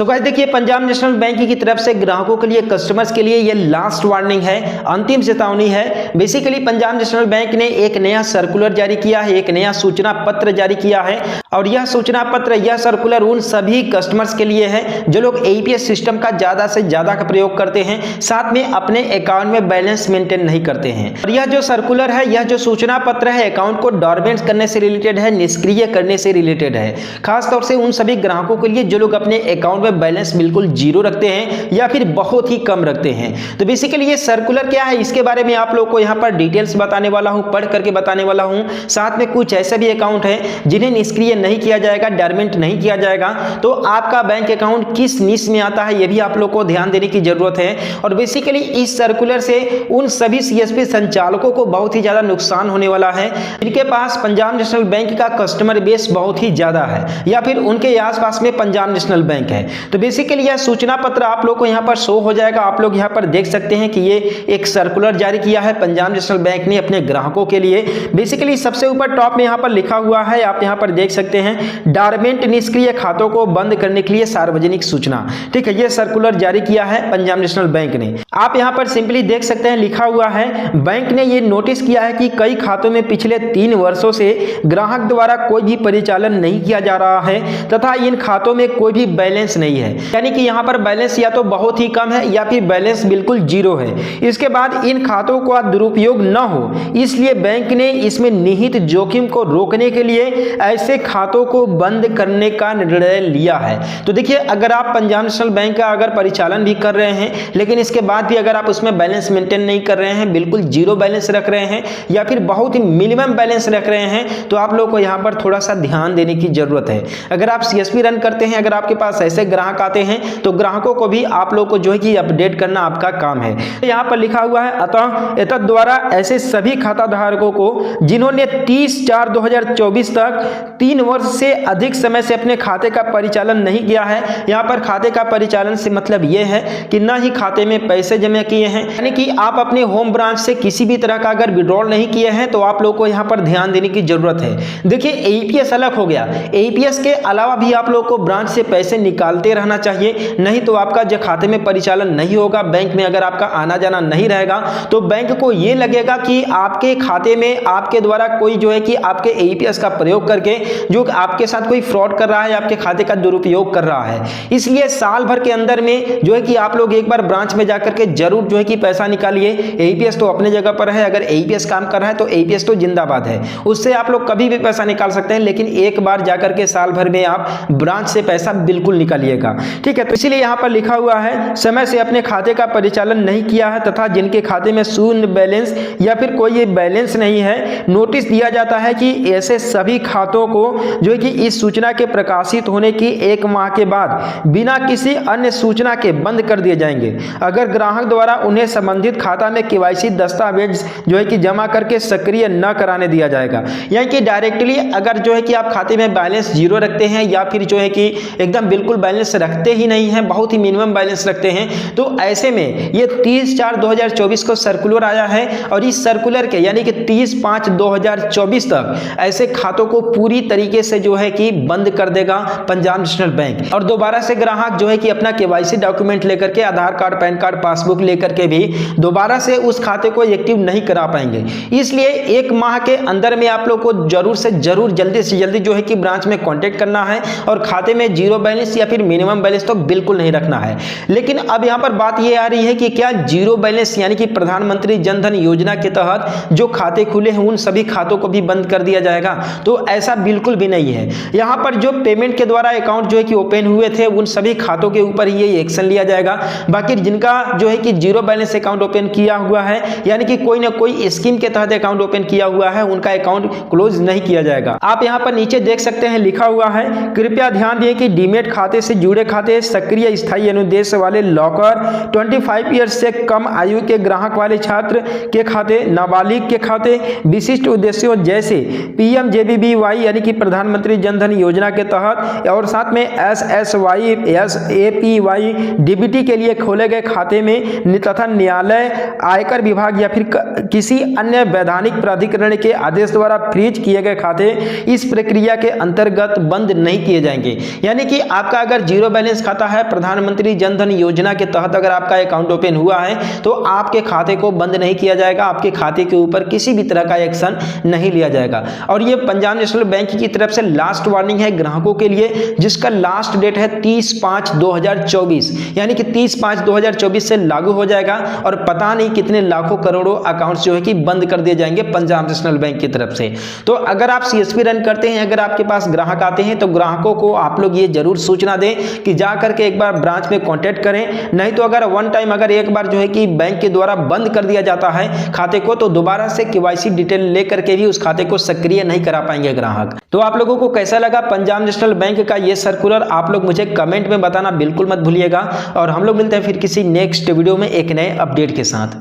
तो गाइस देखिए, Punjab national bank की तरफ से ग्राहकों के लिए, कस्टमर्स के लिए ये लास्ट वार्निंग है, अंतिम चेतावनी है। बेसिकली पंजाब नेशनल बैंक ने एक नया सर्कुलर जारी किया है, एक नया सूचना पत्र जारी किया है और यह सूचना पत्र, यह सर्कुलर उन सभी कस्टमर्स के लिए है जो लोग एईपीएस सिस्टम का ज्यादा से ज्यादा का प्रयोग करते हैं, साथ में अपने अकाउंट में बैलेंस मेंटेन नहीं करते हैं। और यह जो सर्कुलर है, यह जो सूचना पत्र है, अकाउंट को डॉर्मेंट करने से रिलेटेड है, निष्क्रिय करने से रिलेटेड है। खासतौर से उन सभी ग्राहकों के लिए जो लोग अपने अकाउंट में बैलेंस बिल्कुल जीरो रखते हैं या फिर बहुत ही कम रखते हैं। तो बेसिकली ये सर्कुलर क्या है, इसके बारे में आप लोग को यहाँ पर डिटेल्स बताने वाला हूँ, पढ़ करके बताने वाला हूँ। साथ में कुछ ऐसे भी अकाउंट हैं जिन्हें निष्क्रिय नहीं किया जाएगा, डॉर्मेंट नहीं किया जाएगा, तो आपका बैंक अकाउंट किस निश में आता है, यह भी आप लोग को ध्यान देने की जरूरत है। और बेसिकली इस सर्कुलर से उन सभी सीएसपी संचालकों को बहुत ही ज्यादा नुकसान होने वाला है जिनके पास पंजाब नेशनल बैंक का कस्टमर बेस बहुत ही ज्यादा है या फिर उनके आसपास में पंजाब नेशनल बैंक है। तो बेसिकली यह सूचना पत्र आप लोग को यहाँ पर शो हो जाएगा। आप लोग यहाँ पर देख सकते हैं कि ये एक सर्कुलर जारी किया है पंजाब नेशनल बैंक ने अपने ग्राहकों के लिए। बेसिकली सबसे ऊपर टॉप में यहाँ पर लिखा हुआ है, आप यहाँ पर देख सकते हैं, डॉर्मेंट निष्क्रिय खातों को बंद करने के लिए सार्वजनिक सूचना। ठीक है, ये सर्कुलर जारी किया है पंजाब नेशनल बैंक ने। आप यहाँ पर सिंपली देख सकते हैं, लिखा हुआ है, बैंक ने ये नोटिस किया है कि कई खातों में पिछले 3 वर्षों से ग्राहक द्वारा कोई भी परिचालन नहीं किया जा रहा है तथा इन खातों में कोई भी बैलेंस नहीं है। यानी कि यहाँ पर बैलेंस या तो बहुत ही कम है या फिर बैलेंस बिल्कुल जीरो है। इसके बाद इन खातों का दुरुपयोग न हो, इसलिए बैंक ने इसमें निहित जोखिम को रोकने के लिए ऐसे खातों को बंद करने का निर्णय लिया है। तो देखिए, अगर आप पंजाब नेशनल बैंक का अगर परिचालन भी कर रहे हैं लेकिन इसके बाद भी अगर आप उसमें बैलेंस मेंटेन नहीं कर रहे हैं, बिल्कुल जीरो बैलेंस रख रहे हैं या फिर बहुत ही मिनिमम बैलेंस रख रहे हैं, तो आप लोग को यहाँ पर थोड़ा सा ध्यान देने की जरूरत है। अगर आप सीएसपी रन करते हैं, अगर आपके पास ऐसे ग्राहक आते हैं तो ग्राहकों को भी आप लोग को जो है कि अपडेट करना आपका काम है। तो यहाँ पर लिखा हुआ है, अतः एतद द्वारा ऐसे सभी खाता धारकों को जिन्होंने 30/4/2024 तक 3 वर्ष से अधिक समय से अपने खाते का परिचालन नहीं किया है। यहाँ पर खाते का परिचालन से मतलब यह है कि ना ही खाते में पैसे जमा किए हैं, यानी कि आप अपने होम ब्रांच से किसी भी तरह का अगर विड्रॉल नहीं किए हैं, तो आप लोग को यहाँ पर ध्यान देने की जरूरत है। देखिए, एईपीएस अलग हो गया, एईपीएस के अलावा भी आप लोग को ब्रांच से पैसे निकालते रहना चाहिए, नहीं तो आपका जो खाते में परिचालन नहीं होगा, बैंक में अगर आपका आना जाना नहीं रहेगा तो बैंक को ये लगेगा कि आपके खाते में आपके द्वारा कोई जो है कि आपके एईपीएस का प्रयोग करके जो आपके साथ कोई फ्रॉड कर रहा है, आपके खाते का दुरुपयोग कर रहा है। इसलिए साल भर के अंदर में जो है कि आप लोग एक बार ब्रांच में जाकर के जरूर जो है कि पैसा निकालिए। एईपीएस तो अपने जगह पर है, अगर एईपीएस काम कर रहा है तो एईपीएस तो जिंदाबाद है, उससे आप लोग कभी भी पैसा निकाल सकते हैं, लेकिन एक बार जाकर के साल भर में आप ब्रांच से पैसा बिल्कुल निकालिएगा। ठीक है, तो इसीलिए यहाँ पर लिखा हुआ है, समय से अपने खाते का परिचालन नहीं किया है तथा जिनके खाते में शून्य बैलेंस या फिर कोई बैलेंस नहीं है, नोटिस दिया जाता है कि ऐसे सभी खातों को जो है कि इस सूचना के प्रकाशित होने की 1 माह के बाद बिना किसी अन्य सूचना के बंद कर दिए जाएंगे, अगर ग्राहक द्वारा उन्हें संबंधित खाता में केवाईसी दस्तावेज जो है कि जमा करके सक्रिय न कराने दिया जाएगा। यानी कि डायरेक्टली अगर जो है कि आप खाते में बैलेंस जीरो रखते हैं या फिर जो है कि एकदम बिल्कुल बैलेंस रखते ही नहीं है, बहुत ही मिनिमम बैलेंस रखते हैं, तो ऐसे में ये 30/4/2024 को सर्कुलर आया है और इस सर्कुलर के यानी कि 30/5/2024 तक ऐसे खातों को पूरी तरीके से जो है कि बंद कर देगा पंजाब नेशनल बैंक। और दोबारा से ग्राहक जो है कि अपना केवाईसी डॉक्यूमेंट लेकर के, आधार कार्ड, पैन कार्ड, पासबुक लेकर के भी दोबारा से उस खाते को एक्टिव नहीं करा पाएंगे। इसलिए 1 माह के अंदर में आप लोग को जरूर से जरूर जल्दी से जल्दी जो है कि ब्रांच में कांटेक्ट करना है और खाते में जीरो बैलेंस या फिर मिनिमम बैलेंस तो बिल्कुल नहीं रखना है। लेकिन अब यहाँ पर बात ये आ रही है कि क्या जीरो बैलेंस यानी कि प्रधानमंत्री जन धन योजना के तहत जो खाते खुले हैं उन सभी खातों को भी बंद कर दिया जाएगा? तो ऐसा बिल्कुल भी नहीं है। यहाँ पर जो पेमेंट के द्वारा अकाउंट जो है कि ओपन हुए थे उन सभी खातों के ऊपर ये एक्शन लिया जाएगा। बाकी जिनका जो है कि जीरो बैलेंस अकाउंट ओपन किया हुआ है यानी कि कोई ना कोई स्कीम के तहत अकाउंट ओपन किया हुआ है, उनका अकाउंट क्लोज नहीं किया जाएगा। आप यहाँ पर नीचे देख सकते हैं, लिखा हुआ है, कृपया ध्यान दें कि डीमेट खाते से जुड़े खाते, सक्रिय स्थायी अनुदेश वाले लॉकर, 25 ईयर्स से कम आयु के ग्राहक वाले छात्र के खाते, नाबालिग के खाते, विशिष्ट उद्देश्यों जैसे पीएमजेबीवाई यानी कि प्रधानमंत्री जन धन योजना के तहत और साथ में एसएसवाई, एसएपीवाई, डीबीटी के लिए खोले गए खाते में तथा न्यायालय, आयकर विभाग या फिर किसी अन्य वैधानिक प्राधिकरण के आदेश द्वारा फ्रीज किए गए खाते इस प्रक्रिया के अंतर्गत बंद नहीं किए जाएंगे। यानी कि आपका अगर जीरो बैलेंस खाता है, प्रधानमंत्री जन धन योजना के तहत अगर आपका अकाउंट ओपन हुआ है तो आपके खाते को बंद नहीं किया जाएगा, आपके खाते के ऊपर किसी भी तरह का एक्शन नहीं लिया जाएगा। और ये पंजाब नेशनल बैंक की तरफ से लास्ट वार्निंग है ग्राहकों के लिए, जिसका लास्ट डेट है 30/5/2024, यानी कि 30/5/2024 से लागू हो जाएगा। और पता नहीं कितने लाखों करोड़ों अकाउंट्स जो है कि बंद कर दिए जाएंगे पंजाब नेशनल बैंक की तरफ से। तो अगर आप सीएसपी रन करते हैं, अगर आपके पास ग्राहक आते हैं तो ग्राहकों को आप लोग ये जरूर सूचना दें कि जा करके एक बार ब्रांच में कांटेक्ट करें। नहीं तो अगर वन टाइम अगर एक बार जो है कि बैंक के द्वारा बंद कर दिया जाता है खाते को, तो दोबारा से केवाईसी डिटेल लेकर के भी उस खाते को सक्रिय नहीं करा पाएंगे ग्राहक। तो आप लोगों को कैसा लगा पंजाब नेशनल बैंक का ये सर्कुलर, आप लोग मुझे कमेंट में बताना बिल्कुल मत भूलिएगा। और हम लोग मिलते हैं फिर किसी नेक्स्ट वीडियो में एक नए अपडेट के साथ।